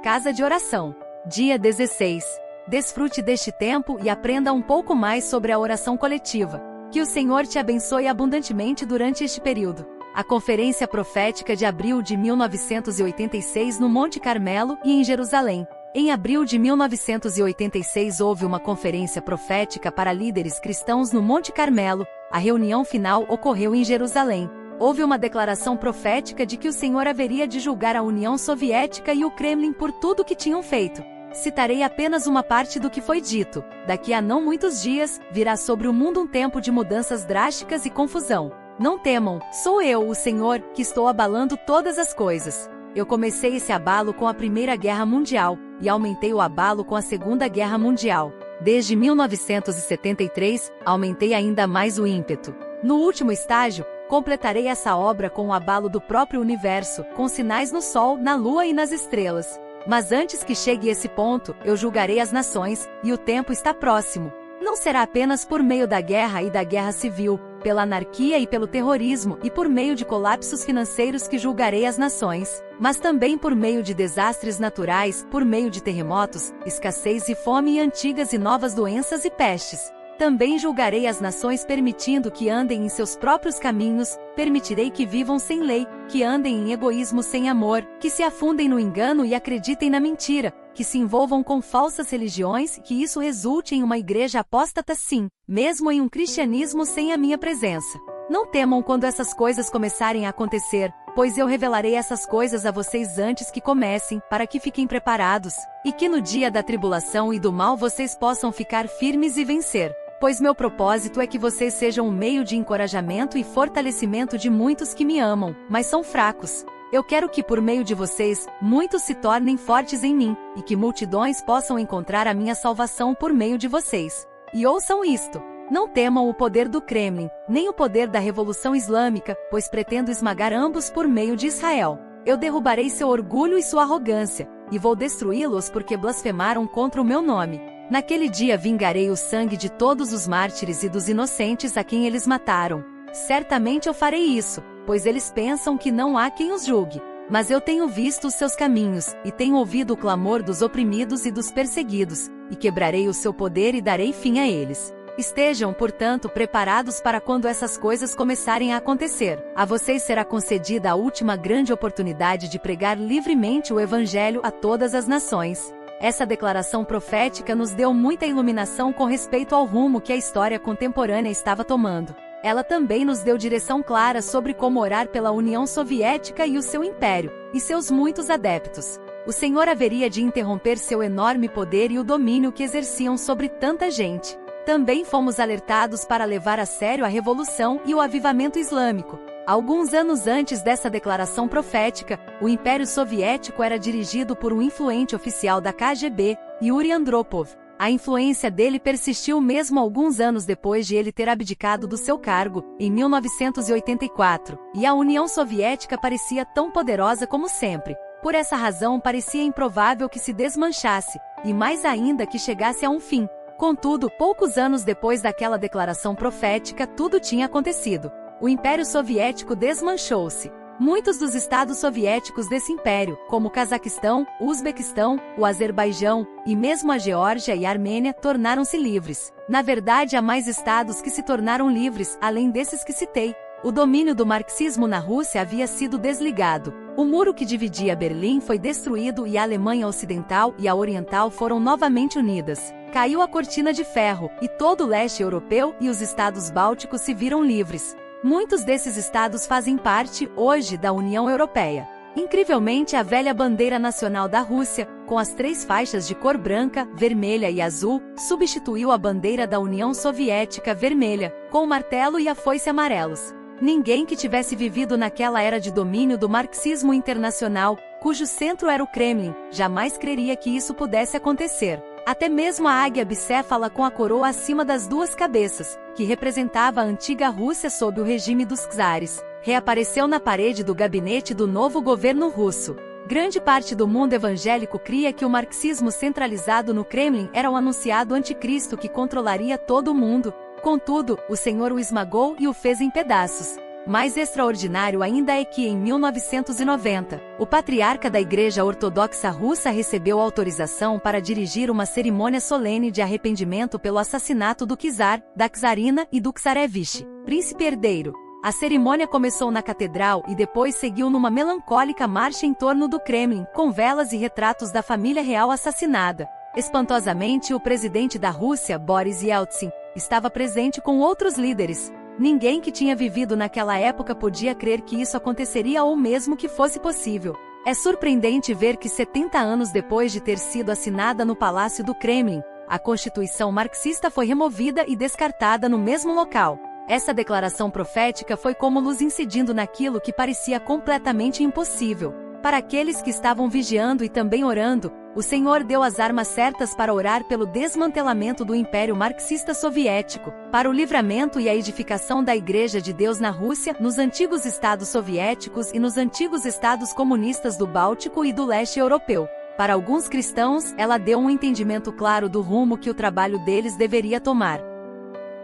Casa de Oração. Dia 16. Desfrute deste tempo e aprenda um pouco mais sobre a oração coletiva. Que o Senhor te abençoe abundantemente durante este período. A Conferência Profética de abril de 1986 no Monte Carmelo e em Jerusalém. Em abril de 1986 houve uma conferência profética para líderes cristãos no Monte Carmelo. A reunião final ocorreu em Jerusalém. Houve uma declaração profética de que o Senhor haveria de julgar a União Soviética e o Kremlin por tudo o que tinham feito. Citarei apenas uma parte do que foi dito. Daqui a não muitos dias, virá sobre o mundo um tempo de mudanças drásticas e confusão. Não temam, sou eu, o Senhor, que estou abalando todas as coisas. Eu comecei esse abalo com a Primeira Guerra Mundial, e aumentei o abalo com a Segunda Guerra Mundial. Desde 1973, aumentei ainda mais o ímpeto. No último estágio, completarei essa obra com o abalo do próprio universo, com sinais no Sol, na Lua e nas estrelas. Mas antes que chegue esse ponto, eu julgarei as nações, e o tempo está próximo. Não será apenas por meio da guerra e da guerra civil, pela anarquia e pelo terrorismo e por meio de colapsos financeiros que julgarei as nações, mas também por meio de desastres naturais, por meio de terremotos, escassez e fome e antigas e novas doenças e pestes. Também julgarei as nações permitindo que andem em seus próprios caminhos, permitirei que vivam sem lei, que andem em egoísmo sem amor, que se afundem no engano e acreditem na mentira, que se envolvam com falsas religiões e que isso resulte em uma igreja apóstata sim, mesmo em um cristianismo sem a minha presença. Não temam quando essas coisas começarem a acontecer, pois eu revelarei essas coisas a vocês antes que comecem, para que fiquem preparados, e que no dia da tribulação e do mal vocês possam ficar firmes e vencer. Pois meu propósito é que vocês sejam um meio de encorajamento e fortalecimento de muitos que me amam, mas são fracos. Eu quero que por meio de vocês, muitos se tornem fortes em mim, e que multidões possam encontrar a minha salvação por meio de vocês. E ouçam isto. Não temam o poder do Kremlin, nem o poder da Revolução Islâmica, pois pretendo esmagar ambos por meio de Israel. Eu derrubarei seu orgulho e sua arrogância, e vou destruí-los porque blasfemaram contra o meu nome. Naquele dia vingarei o sangue de todos os mártires e dos inocentes a quem eles mataram. Certamente eu farei isso, pois eles pensam que não há quem os julgue. Mas eu tenho visto os seus caminhos, e tenho ouvido o clamor dos oprimidos e dos perseguidos, e quebrarei o seu poder e darei fim a eles. Estejam, portanto, preparados para quando essas coisas começarem a acontecer. A vocês será concedida a última grande oportunidade de pregar livremente o Evangelho a todas as nações. Essa declaração profética nos deu muita iluminação com respeito ao rumo que a história contemporânea estava tomando. Ela também nos deu direção clara sobre como orar pela União Soviética e o seu império, e seus muitos adeptos. O Senhor haveria de interromper seu enorme poder e o domínio que exerciam sobre tanta gente. Também fomos alertados para levar a sério a Revolução e o Avivamento Islâmico. Alguns anos antes dessa declaração profética, o Império Soviético era dirigido por um influente oficial da KGB, Yuri Andropov. A influência dele persistiu mesmo alguns anos depois de ele ter abdicado do seu cargo, em 1984, e a União Soviética parecia tão poderosa como sempre. Por essa razão parecia improvável que se desmanchasse, e mais ainda que chegasse a um fim. Contudo, poucos anos depois daquela declaração profética, tudo tinha acontecido. O Império Soviético desmanchou-se. Muitos dos estados soviéticos desse império, como o Cazaquistão, o Uzbequistão, o Azerbaijão, e mesmo a Geórgia e a Armênia, tornaram-se livres. Na verdade, há mais estados que se tornaram livres, além desses que citei. O domínio do marxismo na Rússia havia sido desligado. O muro que dividia Berlim foi destruído e a Alemanha Ocidental e a Oriental foram novamente unidas. Caiu a cortina de ferro, e todo o leste europeu e os estados bálticos se viram livres. Muitos desses estados fazem parte, hoje, da União Europeia. Incrivelmente, a velha bandeira nacional da Rússia, com as 3 faixas de cor branca, vermelha e azul, substituiu a bandeira da União Soviética vermelha, com o martelo e a foice amarelos. Ninguém que tivesse vivido naquela era de domínio do marxismo internacional, cujo centro era o Kremlin, jamais creria que isso pudesse acontecer. Até mesmo a águia bicéfala com a coroa acima das 2 cabeças, que representava a antiga Rússia sob o regime dos czares, reapareceu na parede do gabinete do novo governo russo. Grande parte do mundo evangélico cria que o marxismo centralizado no Kremlin era o anunciado anticristo que controlaria todo o mundo. Contudo, o Senhor o esmagou e o fez em pedaços. Mais extraordinário ainda é que em 1990, o patriarca da Igreja Ortodoxa Russa recebeu autorização para dirigir uma cerimônia solene de arrependimento pelo assassinato do czar, da czarina e do czarevich, príncipe herdeiro. A cerimônia começou na catedral e depois seguiu numa melancólica marcha em torno do Kremlin, com velas e retratos da família real assassinada. Espantosamente, o presidente da Rússia, Boris Yeltsin, estava presente com outros líderes. Ninguém que tinha vivido naquela época podia crer que isso aconteceria ou mesmo que fosse possível. É surpreendente ver que 70 anos depois de ter sido assinada no Palácio do Kremlin, a Constituição marxista foi removida e descartada no mesmo local. Essa declaração profética foi como luz incidindo naquilo que parecia completamente impossível. Para aqueles que estavam vigiando e também orando, o Senhor deu as armas certas para orar pelo desmantelamento do Império Marxista Soviético, para o livramento e a edificação da Igreja de Deus na Rússia, nos antigos estados soviéticos e nos antigos estados comunistas do Báltico e do leste europeu. Para alguns cristãos, ela deu um entendimento claro do rumo que o trabalho deles deveria tomar.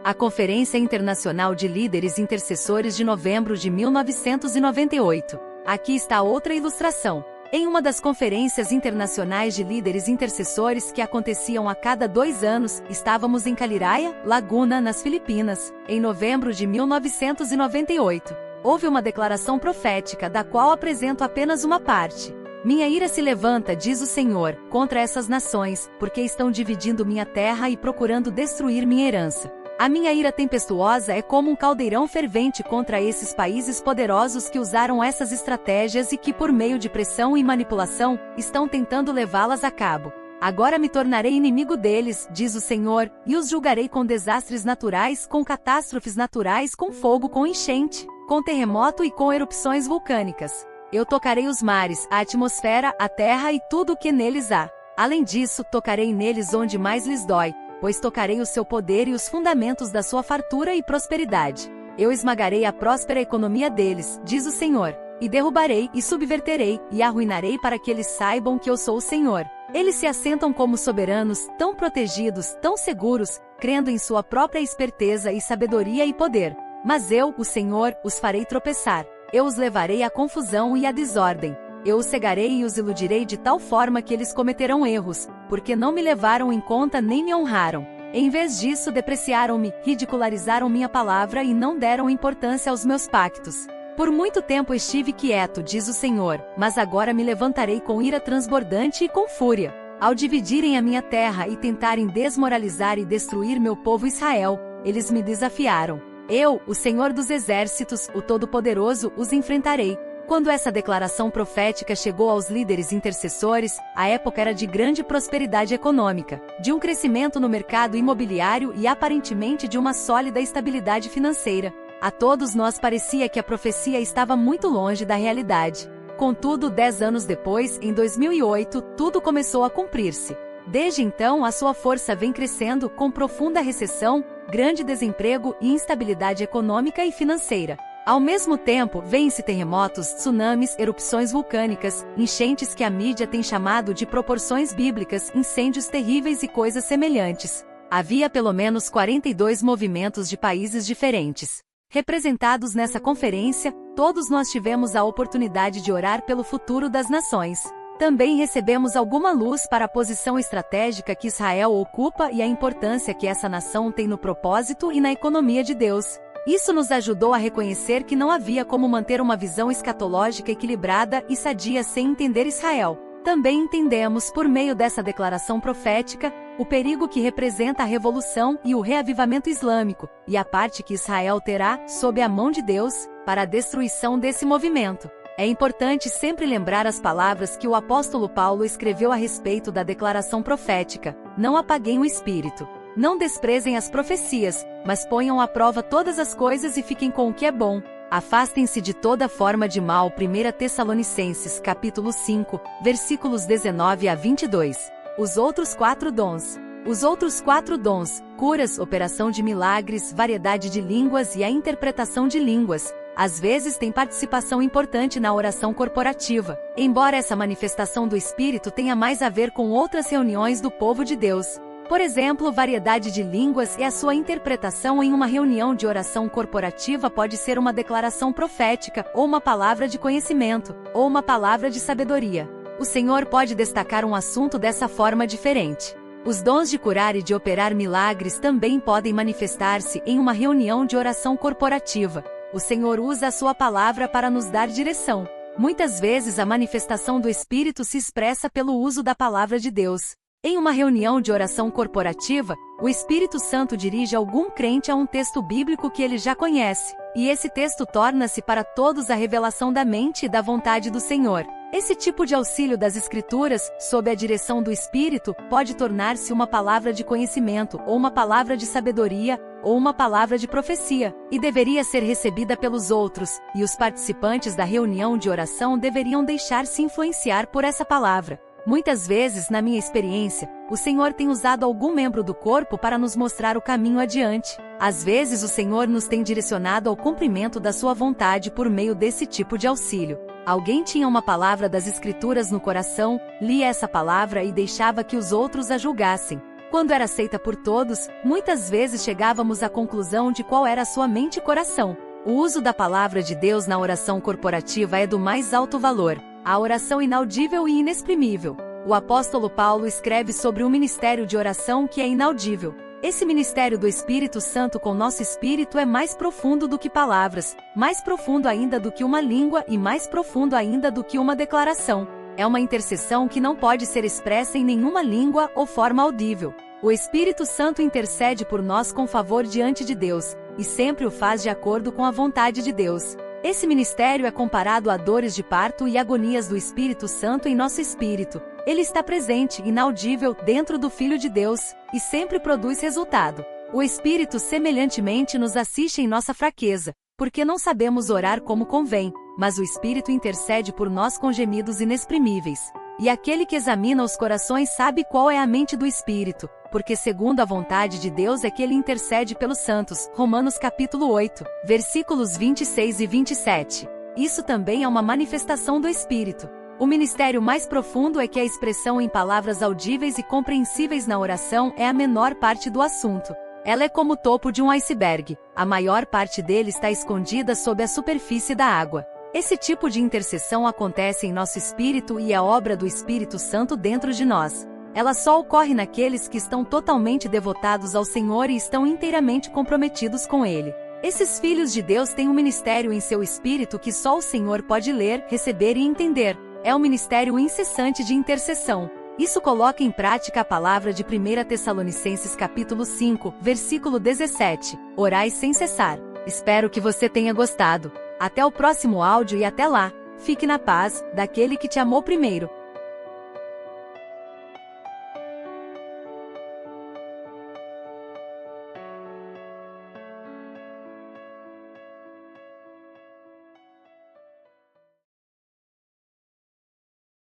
A Conferência Internacional de Líderes Intercessores de novembro de 1998. Aqui está outra ilustração. Em uma das conferências internacionais de líderes intercessores que aconteciam a cada 2 anos, estávamos em Caliraia, Laguna, nas Filipinas, em novembro de 1998. Houve uma declaração profética da qual apresento apenas uma parte. Minha ira se levanta, diz o Senhor, contra essas nações, porque estão dividindo minha terra e procurando destruir minha herança. A minha ira tempestuosa é como um caldeirão fervente contra esses países poderosos que usaram essas estratégias e que, por meio de pressão e manipulação, estão tentando levá-las a cabo. Agora me tornarei inimigo deles, diz o Senhor, e os julgarei com desastres naturais, com catástrofes naturais, com fogo, com enchente, com terremoto e com erupções vulcânicas. Eu tocarei os mares, a atmosfera, a terra e tudo o que neles há. Além disso, tocarei neles onde mais lhes dói, pois tocarei o seu poder e os fundamentos da sua fartura e prosperidade. Eu esmagarei a próspera economia deles, diz o Senhor, e derrubarei, e subverterei, e arruinarei para que eles saibam que eu sou o Senhor. Eles se assentam como soberanos, tão protegidos, tão seguros, crendo em sua própria esperteza e sabedoria e poder. Mas eu, o Senhor, os farei tropeçar. Eu os levarei à confusão e à desordem. Eu os cegarei e os iludirei de tal forma que eles cometerão erros, porque não me levaram em conta nem me honraram. Em vez disso, depreciaram-me, ridicularizaram minha palavra e não deram importância aos meus pactos. Por muito tempo estive quieto, diz o Senhor, mas agora me levantarei com ira transbordante e com fúria. Ao dividirem a minha terra e tentarem desmoralizar e destruir meu povo Israel, eles me desafiaram. Eu, o Senhor dos Exércitos, o Todo-Poderoso, os enfrentarei. Quando essa declaração profética chegou aos líderes intercessores, a época era de grande prosperidade econômica, de um crescimento no mercado imobiliário e aparentemente de uma sólida estabilidade financeira. A todos nós parecia que a profecia estava muito longe da realidade. Contudo, 10 anos depois, em 2008, tudo começou a cumprir-se. Desde então, a sua força vem crescendo, com profunda recessão, grande desemprego e instabilidade econômica e financeira. Ao mesmo tempo, vêm-se terremotos, tsunamis, erupções vulcânicas, enchentes que a mídia tem chamado de proporções bíblicas, incêndios terríveis e coisas semelhantes. Havia pelo menos 42 movimentos de países diferentes. Representados nessa conferência, todos nós tivemos a oportunidade de orar pelo futuro das nações. Também recebemos alguma luz para a posição estratégica que Israel ocupa e a importância que essa nação tem no propósito e na economia de Deus. Isso nos ajudou a reconhecer que não havia como manter uma visão escatológica equilibrada e sadia sem entender Israel. Também entendemos, por meio dessa declaração profética, o perigo que representa a revolução e o reavivamento islâmico, e a parte que Israel terá, sob a mão de Deus, para a destruição desse movimento. É importante sempre lembrar as palavras que o apóstolo Paulo escreveu a respeito da declaração profética: não apaguem o espírito. Não desprezem as profecias, mas ponham à prova todas as coisas e fiquem com o que é bom. Afastem-se de toda forma de mal. 1 Tessalonicenses capítulo 5, versículos 19 a 22. Os outros 4 dons. Os outros 4 dons, curas, operação de milagres, variedade de línguas e a interpretação de línguas, às vezes têm participação importante na oração corporativa, embora essa manifestação do Espírito tenha mais a ver com outras reuniões do povo de Deus. Por exemplo, variedade de línguas e a sua interpretação em uma reunião de oração corporativa pode ser uma declaração profética, ou uma palavra de conhecimento, ou uma palavra de sabedoria. O Senhor pode destacar um assunto dessa forma diferente. Os dons de curar e de operar milagres também podem manifestar-se em uma reunião de oração corporativa. O Senhor usa a sua palavra para nos dar direção. Muitas vezes a manifestação do Espírito se expressa pelo uso da palavra de Deus. Em uma reunião de oração corporativa, o Espírito Santo dirige algum crente a um texto bíblico que ele já conhece, e esse texto torna-se para todos a revelação da mente e da vontade do Senhor. Esse tipo de auxílio das Escrituras, sob a direção do Espírito, pode tornar-se uma palavra de conhecimento, ou uma palavra de sabedoria, ou uma palavra de profecia, e deveria ser recebida pelos outros, e os participantes da reunião de oração deveriam deixar-se influenciar por essa palavra. Muitas vezes, na minha experiência, o Senhor tem usado algum membro do corpo para nos mostrar o caminho adiante. Às vezes o Senhor nos tem direcionado ao cumprimento da sua vontade por meio desse tipo de auxílio. Alguém tinha uma palavra das Escrituras no coração, lia essa palavra e deixava que os outros a julgassem. Quando era aceita por todos, muitas vezes chegávamos à conclusão de qual era a sua mente e coração. O uso da palavra de Deus na oração corporativa é do mais alto valor. A oração inaudível e inexprimível. O apóstolo Paulo escreve sobre um ministério de oração que é inaudível. Esse ministério do Espírito Santo com nosso espírito é mais profundo do que palavras, mais profundo ainda do que uma língua e mais profundo ainda do que uma declaração. É uma intercessão que não pode ser expressa em nenhuma língua ou forma audível. O Espírito Santo intercede por nós com favor diante de Deus, e sempre o faz de acordo com a vontade de Deus. Esse ministério é comparado a dores de parto e agonias do Espírito Santo em nosso espírito. Ele está presente, inaudível, dentro do Filho de Deus, e sempre produz resultado. O Espírito semelhantemente nos assiste em nossa fraqueza, porque não sabemos orar como convém, mas o Espírito intercede por nós com gemidos inexprimíveis. E aquele que examina os corações sabe qual é a mente do Espírito, porque segundo a vontade de Deus é que ele intercede pelos santos. Romanos capítulo 8, versículos 26 e 27. Isso também é uma manifestação do Espírito. O ministério mais profundo é que a expressão em palavras audíveis e compreensíveis na oração é a menor parte do assunto. Ela é como o topo de um iceberg. A maior parte dele está escondida sob a superfície da água. Esse tipo de intercessão acontece em nosso espírito e é obra do Espírito Santo dentro de nós. Ela só ocorre naqueles que estão totalmente devotados ao Senhor e estão inteiramente comprometidos com Ele. Esses filhos de Deus têm um ministério em seu espírito que só o Senhor pode ler, receber e entender. É um ministério incessante de intercessão. Isso coloca em prática a palavra de 1 Tessalonicenses capítulo 5, versículo 17. Orai sem cessar. Espero que você tenha gostado. Até o próximo áudio e até lá. Fique na paz, daquele que te amou primeiro.